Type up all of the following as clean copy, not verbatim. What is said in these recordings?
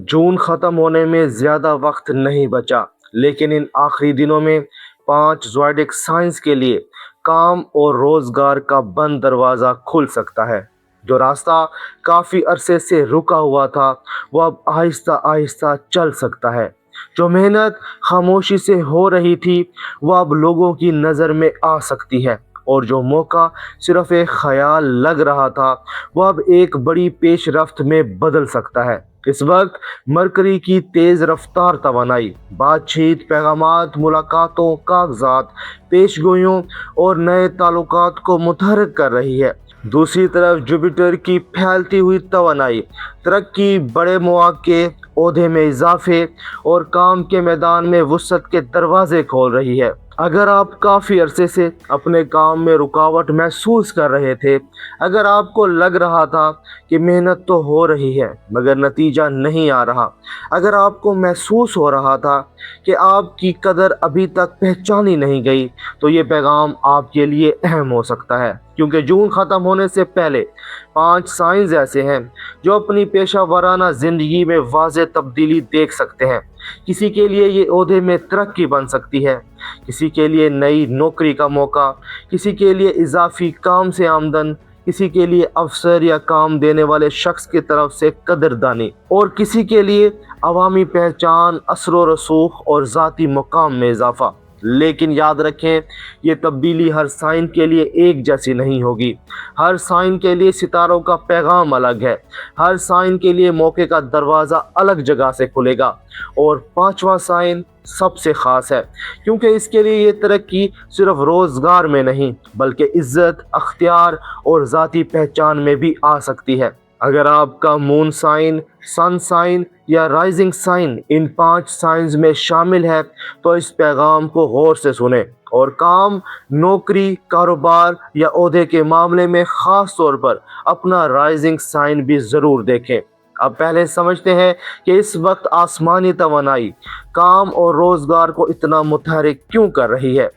जून ख़त्म होने में ज़्यादा वक्त नहीं बचा, लेकिन इन आखिरी दिनों में 5 ज़ोडिएक साइंस के लिए काम और रोज़गार का बंद दरवाज़ा खुल सकता है। जो रास्ता काफ़ी अरसे से रुका हुआ था, वो अब आहिस्ता आहिस्ता चल सकता है। जो मेहनत खामोशी से हो रही थी, वो अब लोगों की नज़र में आ सकती है। और जो मौका सिर्फ एक ख्याल लग रहा था, वो अब एक बड़ी पेशरफ्त में बदल सकता है। इस वक्त मरकरी की तेज़ रफ्तार तवानाई बातचीत, पैगामात, मुलाकातों, कागजात, पेशगोइयों और नए ताल्लुकात को मुतहर्रिक कर रही है। दूसरी तरफ जुपिटर की फैलती हुई तवानाई तरक्की, बड़े मौके, ओहदे में इजाफे और काम के मैदान में वुसअत के दरवाजे खोल रही है। अगर आप काफ़ी अरसे से अपने काम में रुकावट महसूस कर रहे थे, अगर आपको लग रहा था कि मेहनत तो हो रही है मगर नतीजा नहीं आ रहा, अगर आपको महसूस हो रहा था कि आपकी कदर अभी तक पहचानी नहीं गई, तो ये पैगाम आपके लिए अहम हो सकता है। क्योंकि जून ख़त्म होने से पहले 5 साइंस ऐसे हैं जो अपनी पेशा वाराना ज़िंदगी में वाज़ेह तब्दीली देख सकते हैं। किसी के लिए ये ओहदे में तरक्की बन सकती है, किसी के लिए नई नौकरी का मौका, किसी के लिए इजाफी काम से आमदन, किसी के लिए अफसर या काम देने वाले शख्स की तरफ से कदरदानी, और किसी के लिए अवामी पहचान, असर व रसूख और ज़ाती मुकाम में इजाफा। लेकिन याद रखें, ये तब्दीली हर साइन के लिए एक जैसी नहीं होगी। हर साइन के लिए सितारों का पैगाम अलग है, हर साइन के लिए मौके का दरवाज़ा अलग जगह से खुलेगा। और 5वां साइन सबसे ख़ास है, क्योंकि इसके लिए ये तरक्की सिर्फ रोज़गार में नहीं बल्कि इज़्ज़त, अख्तियार और ज़ाती पहचान में भी आ सकती है। अगर आपका मून साइन, सन साइन या राइजिंग साइन इन 5 साइंस में शामिल है, तो इस पैगाम को गौर से सुने और काम, नौकरी, कारोबार या ओहदे के मामले में ख़ास तौर पर अपना राइजिंग साइन भी ज़रूर देखें। अब पहले समझते हैं कि इस वक्त आसमानी तवानाई काम और रोज़गार को इतना मुतहरिक क्यों कर रही है।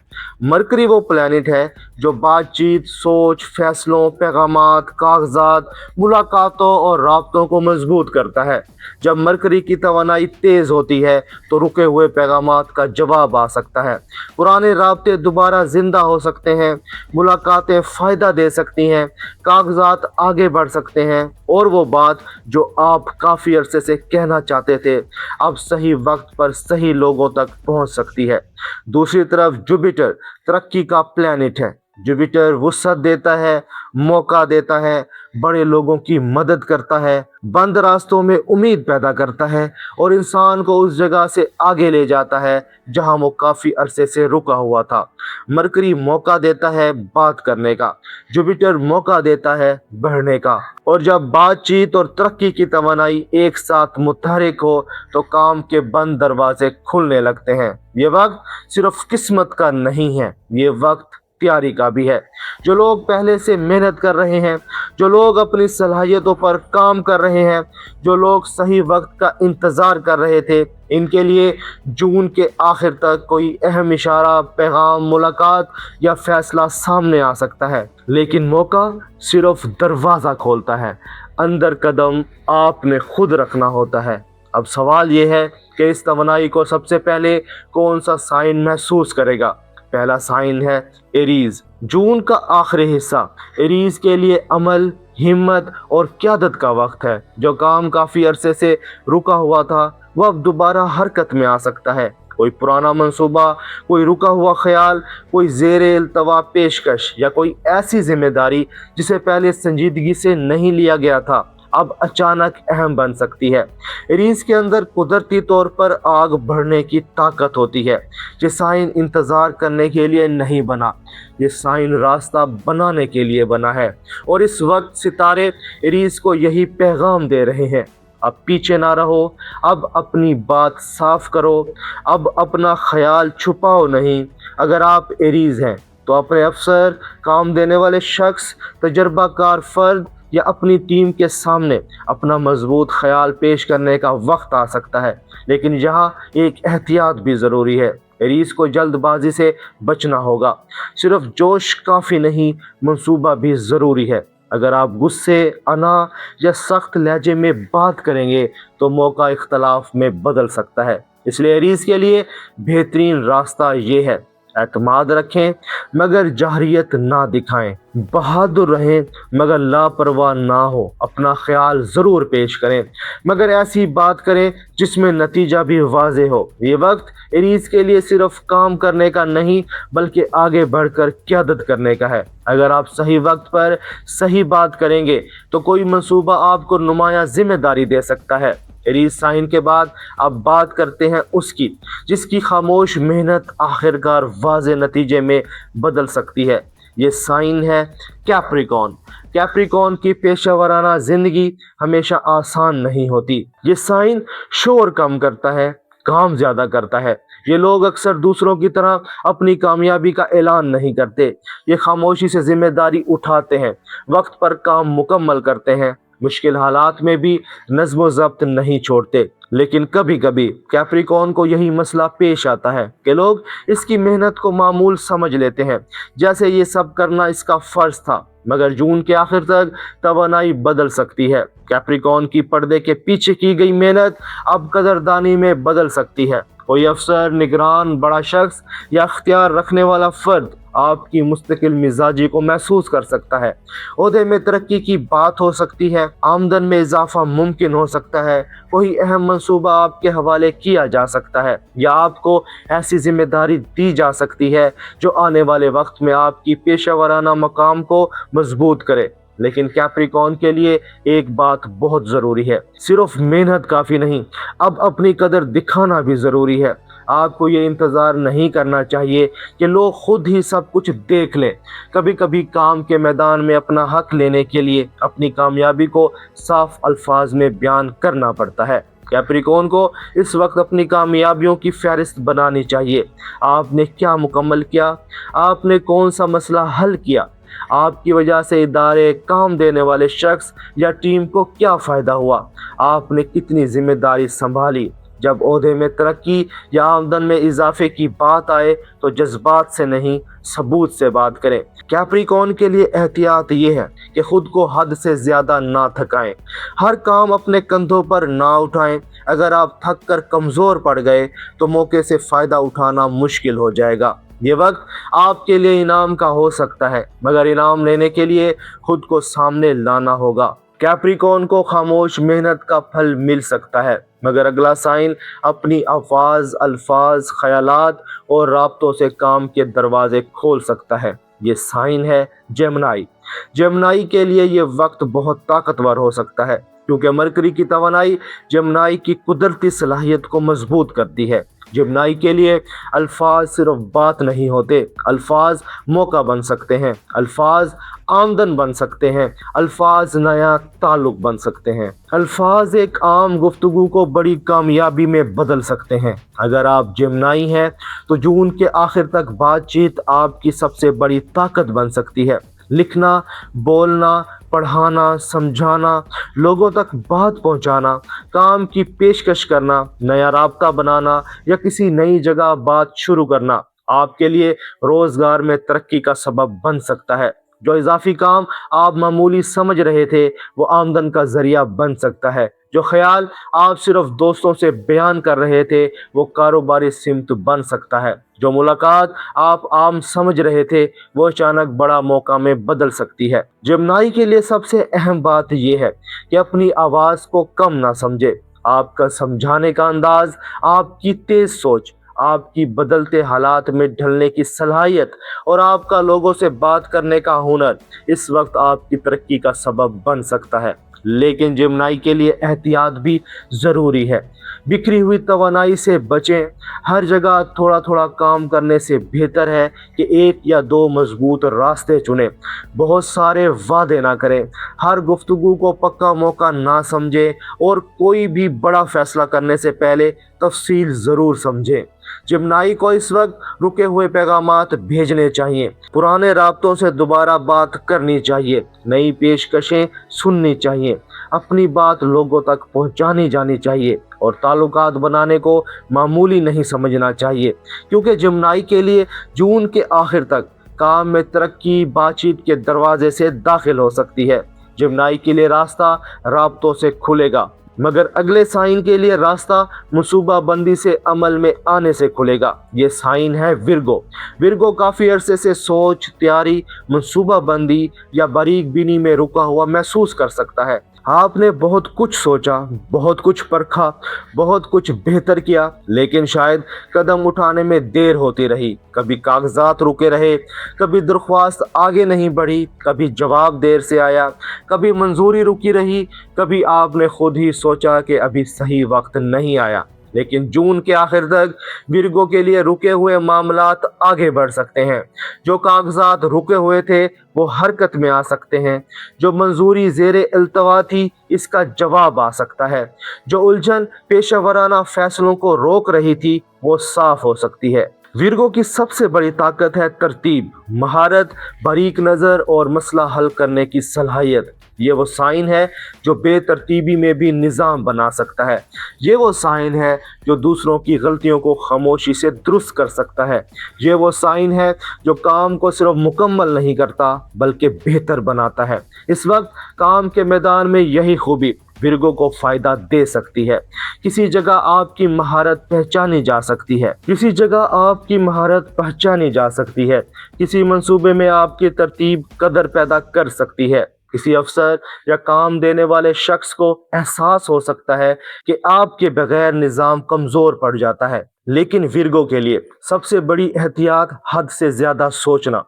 मरकरी वो प्लैनेट है जो बातचीत, सोच, फैसलों, पैगामात, कागजात, मुलाकातों और राब्तों को मजबूत करता है। जब मरकरी की तवानाई तेज़ होती है तो रुके हुए पैगामात का जवाब आ सकता है, पुराने राब्ते दोबारा ज़िंदा हो सकते हैं, मुलाकातें फ़ायदा दे सकती हैं, कागजात आगे बढ़ सकते हैं, और वो बात जो आप काफ़ी अरसे से कहना चाहते थे अब सही वक्त पर सही लोगों तक पहुंच सकती है। दूसरी तरफ जुपिटर तरक्की का प्लैनेट है। जुपिटर वुसअत देता है, मौका देता है, बड़े लोगों की मदद करता है, बंद रास्तों में उम्मीद पैदा करता है और इंसान को उस जगह से आगे ले जाता है जहां वो काफ़ी अरसे से रुका हुआ था। मरकरी मौका देता है बात करने का, जुपिटर मौका देता है बढ़ने का। और जब बातचीत और तरक्की की तवानाई एक साथ मुतहरिक हो तो काम के बंद दरवाजे खुलने लगते हैं। ये वक्त सिर्फ किस्मत का नहीं है, ये वक्त तैयारी का भी है। जो लोग पहले से मेहनत कर रहे हैं, जो लोग अपनी सलाहियतों पर काम कर रहे हैं, जो लोग सही वक्त का इंतज़ार कर रहे थे, इनके लिए जून के आखिर तक कोई अहम इशारा, पैगाम, मुलाकात या फैसला सामने आ सकता है। लेकिन मौका सिर्फ दरवाज़ा खोलता है, अंदर कदम आपने खुद रखना होता है। अब सवाल ये है कि इस तवानाई को सबसे पहले कौन सा साइन महसूस करेगा। पहला साइन है एरीज। जून का आखिरी हिस्सा एरीज के लिए अमल, हिम्मत और क़यादत का वक्त है। जो काम काफ़ी अरसे से रुका हुआ था वह अब दोबारा हरकत में आ सकता है। कोई पुराना मंसूबा, कोई रुका हुआ ख्याल, कोई ज़ेरे इल्तवा पेशकश या कोई ऐसी जिम्मेदारी जिसे पहले संजीदगी से नहीं लिया गया था अब अचानक अहम बन सकती है। एरीज के अंदर कुदरती तौर पर आग बढ़ने की ताकत होती है। ये साइन इंतज़ार करने के लिए नहीं बना, ये साइन रास्ता बनाने के लिए बना है। और इस वक्त सितारे एरीज को यही पैगाम दे रहे हैं, अब पीछे ना रहो, अब अपनी बात साफ करो, अब अपना ख्याल छुपाओ नहीं। अगर आप एरीज हैं तो अपने अफसर, काम देने वाले शख्स, तजर्बाकार फ़र्द या अपनी टीम के सामने अपना मजबूत ख्याल पेश करने का वक्त आ सकता है। लेकिन यहाँ एक एहतियात भी ज़रूरी है। एरीज को जल्दबाजी से बचना होगा। सिर्फ जोश काफ़ी नहीं, मंसूबा भी ज़रूरी है। अगर आप गुस्से, अना या सख्त लहजे में बात करेंगे तो मौका इख्तलाफ में बदल सकता है। इसलिए एरीज के लिए बेहतरीन रास्ता ये है, एतमाद रखें मगर जहरियत ना दिखाएं, बहादुर रहें मगर लापरवाह ना हो, अपना ख्याल ज़रूर पेश करें मगर ऐसी बात करें जिसमें नतीजा भी वाज़ेह हो। ये वक्त एरीज के लिए सिर्फ काम करने का नहीं बल्कि आगे बढ़कर क़यादत करने का है। अगर आप सही वक्त पर सही बात करेंगे तो कोई मंसूबा आपको नुमाया जिम्मेदारी दे सकता है। एरीज साइन के बाद अब बात करते हैं उसकी जिसकी खामोश मेहनत आखिरकार वाज़े नतीजे में बदल सकती है। ये साइन है कैप्रिकॉर्न। कैप्रिकॉर्न की पेशेवराना जिंदगी हमेशा आसान नहीं होती। ये साइन शोर कम करता है, काम ज्यादा करता है। ये लोग अक्सर दूसरों की तरह अपनी कामयाबी का ऐलान नहीं करते। ये खामोशी से जिम्मेदारी उठाते हैं, वक्त पर काम मुकम्मल करते हैं, मुश्किल हालात में भी नज़्म ज़ब्त नहीं छोड़ते। लेकिन कभी कभी कैप्रिकॉर्न को यही मसला पेश आता है कि लोग इसकी मेहनत को मामूल समझ लेते हैं, जैसे ये सब करना इसका फ़र्ज था। मगर जून के आखिर तक तवानाई बदल सकती है। कैप्रिकॉर्न की पर्दे के पीछे की गई मेहनत अब कदरदानी में बदल सकती है। कोई अफसर, निगरान, बड़ा शख्स या अख्तियार रखने वाला फर्द आपकी मुस्तकिल मिजाजी को महसूस कर सकता है। ओहदे में तरक्की की बात हो सकती है, आमदन में इजाफा मुमकिन हो सकता है, कोई अहम मंसूबा आपके हवाले किया जा सकता है या आपको ऐसी जिम्मेदारी दी जा सकती है जो आने वाले वक्त में आपकी पेशेवराना मकाम को मजबूत करे। लेकिन कैप्रिकॉर्न के लिए एक बात बहुत ज़रूरी है, सिर्फ मेहनत काफ़ी नहीं, अब अपनी कदर दिखाना भी ज़रूरी है। आपको ये इंतज़ार नहीं करना चाहिए कि लोग खुद ही सब कुछ देख लें। कभी कभी काम के मैदान में अपना हक लेने के लिए अपनी कामयाबी को साफ अल्फाज में बयान करना पड़ता है। कैप्रिकॉर्न को इस वक्त अपनी कामयाबियों की फहरिस्त बनानी चाहिए। आपने क्या मुकम्मल किया, आपने कौन सा मसला हल किया, आपकी वजह से इदारे, काम देने वाले शख्स या टीम को क्या फ़ायदा हुआ, आपने कितनी जिम्मेदारी संभाली। जब ओहदे में तरक्की या आमदन में इजाफे की बात आए तो जज्बात से नहीं, सबूत से बात करें। कैप्रिकॉर्न के लिए एहतियात ये है कि खुद को हद से ज़्यादा ना थकाएं, हर काम अपने कंधों पर ना उठाएं। अगर आप थक कर कमज़ोर पड़ गए तो मौके से फ़ायदा उठाना मुश्किल हो जाएगा। ये वक्त आपके लिए इनाम का हो सकता है मगर इनाम लेने के लिए खुद को सामने लाना होगा। कैप्रिकॉर्न को खामोश मेहनत का फल मिल सकता है मगर अगला साइन अपनी आवाज़, अल्फाज, ख्यालात और राब्तों से काम के दरवाजे खोल सकता है। ये साइन है जेमिनी। जेमिनी के लिए ये वक्त बहुत ताकतवर हो सकता है क्योंकि मरकरी की तवानाई जेमिनी की कुदरती सलाहियत को मजबूत करती है। जेमिनी के लिए अल्फाज सिर्फ बात नहीं होते, अल्फाज मौका बन सकते हैं, अल्फाज आमदन बन सकते हैं, अल्फाज नया ताल्लुक बन सकते हैं, अल्फाज एक आम गुफ्तगू को बड़ी कामयाबी में बदल सकते हैं। अगर आप जेमिनी हैं तो जून के आखिर तक बातचीत आपकी सबसे बड़ी ताकत बन सकती है। लिखना, बोलना, पढ़ाना, समझाना, लोगों तक बात पहुंचाना, काम की पेशकश करना, नया राब्ता बनाना या किसी नई जगह बात शुरू करना आपके लिए रोजगार में तरक्की का सबब बन सकता है। जो इजाफी काम आप मामूली समझ रहे थे वो आमदन का जरिया बन सकता है। जो ख्याल आप सिर्फ दोस्तों से बयान कर रहे थे वो कारोबारी सिमत बन सकता है। जो मुलाकात आप आम समझ रहे थे वो अचानक बड़ा मौका में बदल सकती है। जेमिनी के लिए सबसे अहम बात यह है कि अपनी आवाज़ को कम ना समझे। आपका समझाने का अंदाज, आपकी तेज सोच, आपकी बदलते हालात में ढलने की सलाहियत और आपका लोगों से बात करने का हुनर इस वक्त आपकी तरक्की का सबब बन सकता है। लेकिन जेमिनी के लिए एहतियात भी ज़रूरी है। बिखरी हुई तवानाई से बचें। हर जगह थोड़ा थोड़ा काम करने से बेहतर है कि एक या दो मजबूत रास्ते चुनें। बहुत सारे वादे ना करें, हर गुफ्तगू को पक्का मौका ना समझें और कोई भी बड़ा फैसला करने से पहले तफसील ज़रूर समझें। जेमिनी को इस वक्त रुके हुए पैगामात भेजने चाहिए, पुराने राब्तों से दोबारा बात करनी चाहिए, नई पेशकशें सुननी चाहिए, अपनी बात लोगों तक पहुंचानी जानी चाहिए और ताल्लुकात बनाने को मामूली नहीं समझना चाहिए। क्योंकि जेमिनी के लिए जून के आखिर तक काम में तरक्की बातचीत के दरवाजे से दाखिल हो सकती है। जिम्नाई के लिए रास्ता राब्तों से खुलेगा, मगर अगले साइन के लिए रास्ता मनसूबा बंदी से अमल में आने से खुलेगा। ये साइन है विर्गो। विर्गो काफ़ी अरसे से सोच, तैयारी, मनसूबा बंदी या बारीक बीनी में रुका हुआ महसूस कर सकता है। आपने बहुत कुछ सोचा, बहुत कुछ परखा, बहुत कुछ बेहतर किया, लेकिन शायद कदम उठाने में देर होती रही। कभी कागजात रुके रहे, कभी दरख्वास्त आगे नहीं बढ़ी, कभी जवाब देर से आया, कभी मंजूरी रुकी रही, कभी आपने खुद ही सोचा कि अभी सही वक्त नहीं आया। लेकिन जून के आखिर तक विर्गो के लिए रुके हुए मामलात आगे बढ़ सकते हैं। जो कागजात रुके हुए थे वो हरकत में आ सकते हैं। जो मंजूरी ज़ेरे इल्तवा थी इसका जवाब आ सकता है। जो उलझन पेशेवराना फैसलों को रोक रही थी वो साफ हो सकती है। विर्गो की सबसे बड़ी ताकत है तरतीब, महारत, बारीक नज़र और मसला हल करने की सलाहियत। ये वो साइन है जो बेतरतीबी में भी निज़ाम बना सकता है। ये वो साइन है जो दूसरों की गलतियों को खामोशी से दुरुस्त कर सकता है। ये वो साइन है जो काम को सिर्फ मुकम्मल नहीं करता बल्कि बेहतर बनाता है। इस वक्त काम के मैदान में यही खूबी विर्गो को फ़ायदा दे सकती है। किसी जगह आपकी महारत पहचानी जा सकती है, किसी जगह आपकी महारत पहचानी जा सकती है, किसी मंसूबे में आपकी तरतीब कदर पैदा कर सकती है। किसी अफसर या काम देने वाले शख्स को एहसास हो सकता है कि आपके बगैर निज़ाम कमज़ोर पड़ जाता है। लेकिन विर्गो के लिए सबसे बड़ी एहतियात हद से ज़्यादा सोचना।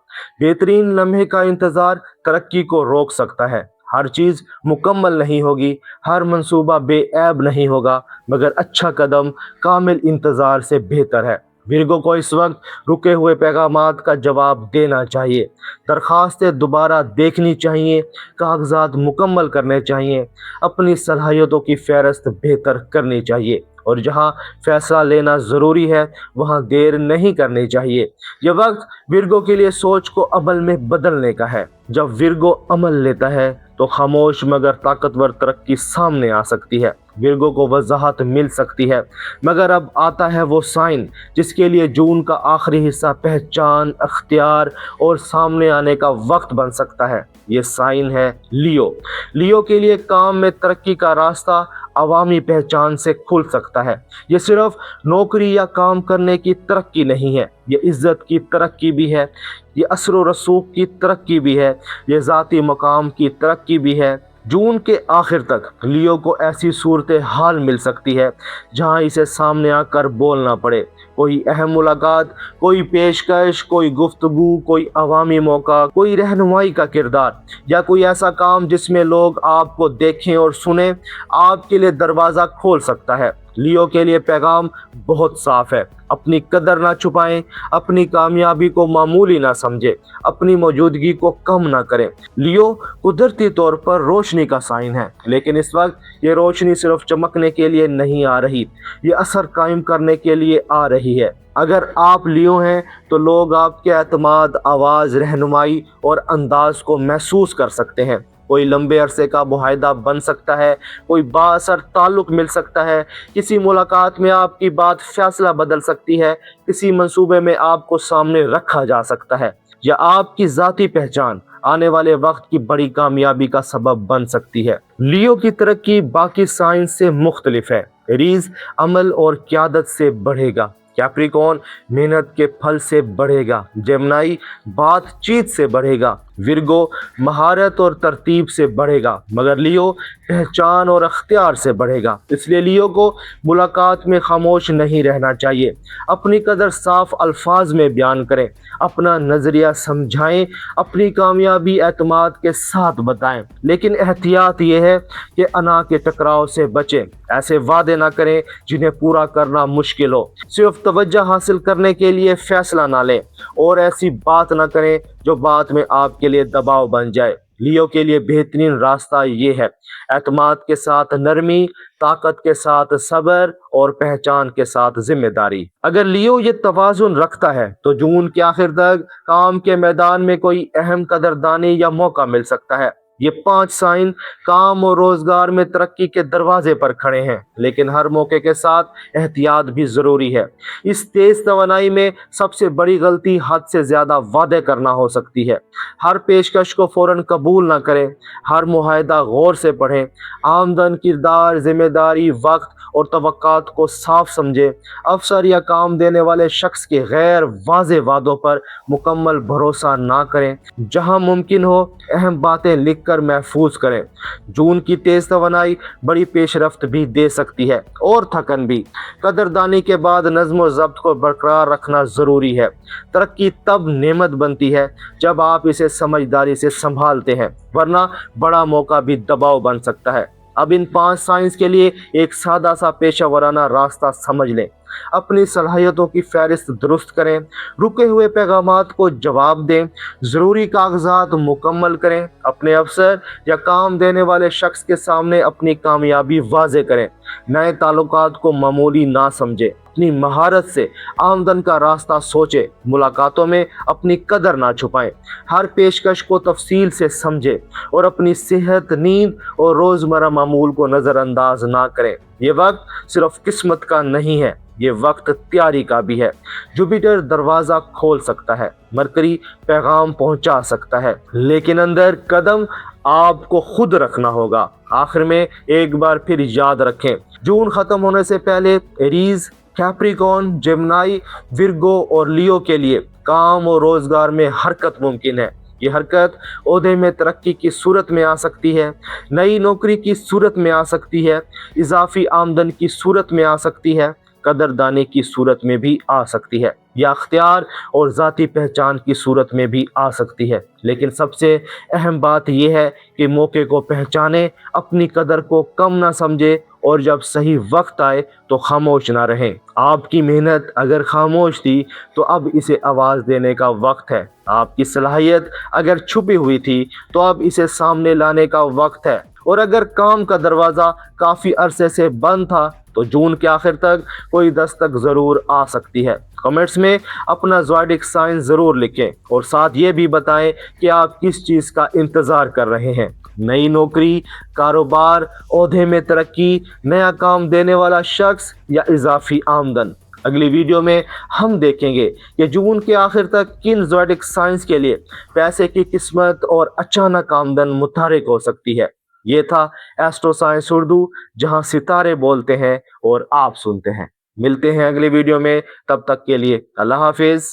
बेहतरीन लम्हे का इंतज़ार तरक्की को रोक सकता है। हर चीज़ मुकम्मल नहीं होगी, हर मंसूबा बेऐब नहीं होगा, मगर अच्छा कदम कामिल इंतज़ार से बेहतर है। विर्गो को इस वक्त रुके हुए पैगामात का जवाब देना चाहिए, दरख्वास्तें दोबारा देखनी चाहिए, कागजात मुकम्मल करने चाहिए, अपनी सलाहियतों की फहरस्त बेहतर करनी चाहिए, और जहां फैसला लेना ज़रूरी है वहां देर नहीं करनी चाहिए। यह वक्त विर्गो के लिए सोच को अमल में बदलने का है। जब विर्गो अमल लेता है तो खामोश मगर ताकतवर तरक्की सामने आ सकती है। विर्गो को वजाहत मिल सकती है, मगर अब आता है वो साइन जिसके लिए जून का आखिरी हिस्सा पहचान, अख्तियार और सामने आने का वक्त बन सकता है। ये साइन है लियो। लियो के लिए काम में तरक्की का रास्ता अवामी पहचान से खुल सकता है। ये सिर्फ नौकरी या काम करने की तरक्की नहीं है, ये इज़्ज़त की तरक्की भी है, ये असर व रसूख की तरक्की भी है, ये ज़ाती मकाम की तरक्की भी है। जून के आखिर तक लियो को ऐसी सूरत हाल मिल सकती है जहां इसे सामने आकर बोलना पड़े। कोई अहम मुलाकात, कोई पेशकश, कोई गुफ्तगू, कोई अवामी मौका, कोई रहनुमाई का किरदार, या कोई ऐसा काम जिसमें लोग आपको देखें और सुने, आपके लिए दरवाज़ा खोल सकता है। लियो के लिए पैगाम बहुत साफ है। अपनी कदर ना छुपाएं, अपनी कामयाबी को मामूली ना समझें, अपनी मौजूदगी को कम ना करें। लियो कुदरती तौर पर रोशनी का साइन है, लेकिन इस वक्त ये रोशनी सिर्फ चमकने के लिए नहीं आ रही, ये असर कायम करने के लिए आ रही है। अगर आप लियो हैं तो लोग आपके एतमाद, आवाज़, रहनुमाई और अंदाज को महसूस कर सकते हैं। कोई लंबे अरसे का मुआहदा बन सकता है, कोई बाअसर ताल्लुक़ मिल सकता है, किसी मुलाकात में आपकी बात फैसला बदल सकती है, किसी मंसूबे में आपको सामने रखा जा सकता है, या आपकी ज़ाती पहचान आने वाले वक्त की बड़ी कामयाबी का सबब बन सकती है। लियो की तरक्की बाकी साइन से मुख्तलिफ है। एरीज़ अमल और क़यादत से बढ़ेगा, कैप्रिकॉर्न मेहनत के फल से बढ़ेगा, जेमिनी बातचीत से बढ़ेगा, विर्गो महारत और तरतीब से बढ़ेगा, मगर लियो पहचान और अख्तियार से बढ़ेगा। इसलिए लियो को मुलाकात में खामोश नहीं रहना चाहिए। अपनी कदर साफ अल्फाज में बयान करें, अपना नज़रिया समझाएं, अपनी कामयाबी एतमाद के साथ बताएं, लेकिन एहतियात ये है कि अना के टकराव से बचें। ऐसे वादे ना करें जिन्हें पूरा करना मुश्किल हो, सिर्फ तवज्जो हासिल करने के लिए फैसला ना लें, और ऐसी बात ना करें जो बाद में आपके लिए दबाव बन जाए। लियो के लिए बेहतरीन रास्ता ये है, एतमाद के साथ नरमी, ताकत के साथ सब्र और पहचान के साथ जिम्मेदारी। अगर लियो ये तवाज़ुन रखता है तो जून के आखिर तक काम के मैदान में कोई अहम कदरदानी या मौका मिल सकता है। یہ 5 سائن کام اور روزگار میں ترقی کے دروازے پر کھڑے ہیں، لیکن ہر موقع کے ساتھ احتیاط بھی ضروری ہے۔ اس تیز توانائی میں سب سے بڑی غلطی حد سے زیادہ وعدے کرنا ہو سکتی ہے۔ ہر پیشکش کو فوراً قبول نہ کریں، ہر معاہدہ غور سے پڑھیں، آمدن، کردار، ذمہ داری، وقت اور توقعات کو صاف سمجھیں۔ افسر یا کام دینے والے شخص کے غیر واضح وعدوں پر مکمل بھروسہ نہ کریں۔ جہاں ممکن ہو اہم باتیں لکھ کر محفوظ کریں۔ جون کی تیز توانائی بڑی پیش رفت بھی دے سکتی ہے اور تھکن بھی۔ قدردانی کے بعد نظم و ضبط کو برقرار رکھنا ضروری ہے۔ ترقی تب نعمت بنتی ہے جب آپ اسے سمجھداری سے سنبھالتے ہیں، ورنہ بڑا موقع بھی دباؤ بن سکتا ہے۔ اب ان 5 سائنس کے لیے ایک سادہ سا پیشہ ورانہ راستہ سمجھ لیں۔ اپنی صلاحیتوں کی فہرست درست کریں، رکے ہوئے پیغامات کو جواب دیں، ضروری کاغذات مکمل کریں، اپنے افسر یا کام دینے والے شخص کے سامنے اپنی کامیابی واضح کریں، نئے تعلقات کو معمولی نہ سمجھیں، اپنی مہارت سے آمدن کا راستہ سوچیں، ملاقاتوں میں اپنی قدر نہ چھپائیں، ہر پیشکش کو تفصیل سے سمجھیں اور اپنی صحت، نیند اور روزمرہ معمول کو نظر انداز نہ کریں۔ یہ وقت صرف قسمت کا نہیں ہے، یہ وقت تیاری کا بھی ہے۔ جوپیٹر دروازہ کھول سکتا ہے، مرکری پیغام پہنچا سکتا ہے، لیکن اندر قدم آپ کو خود رکھنا ہوگا۔ آخر میں ایک بار پھر یاد رکھیں، جون ختم ہونے سے پہلے ایریز، کیپریکون، جیمنائی، ورگو اور لیو کے لیے کام اور روزگار میں حرکت ممکن ہے۔ یہ حرکت عہدے میں ترقی کی صورت میں آ سکتی ہے، نئی نوکری کی صورت میں آ سکتی ہے، اضافی آمدن کی صورت میں آ سکتی ہے، قدردانی کی صورت میں بھی آ سکتی ہے، یا اختیار اور ذاتی پہچان کی صورت میں بھی آ سکتی ہے۔ لیکن سب سے اہم بات یہ ہے کہ موقع کو پہچانیں، اپنی قدر کو کم نہ سمجھیں اور جب صحیح وقت آئے تو خاموش نہ رہیں۔ آپ کی محنت اگر خاموش تھی تو اب اسے آواز دینے کا وقت ہے۔ آپ کی صلاحیت اگر چھپی ہوئی تھی تو اب اسے سامنے لانے کا وقت ہے، اور اگر کام کا دروازہ کافی عرصے سے بند تھا تو جون کے آخر تک کوئی دستک ضرور آ سکتی ہے۔ کمنٹس میں اپنا زوڈک سائن ضرور لکھیں اور ساتھ یہ بھی بتائیں کہ آپ کس چیز کا انتظار کر رہے ہیں۔ نئی نوکری، کاروبار، عہدے میں ترقی، نیا کام دینے والا شخص یا اضافی آمدن۔ اگلی ویڈیو میں ہم دیکھیں گے کہ جون کے آخر تک کن زوڈک سائنس کے لیے پیسے کی قسمت اور اچانک آمدن متحرک ہو سکتی ہے۔ یہ تھا ایسٹرو سائنس اردو، جہاں ستارے بولتے ہیں اور آپ سنتے ہیں۔ ملتے ہیں اگلی ویڈیو میں، تب تک کے لیے اللہ حافظ۔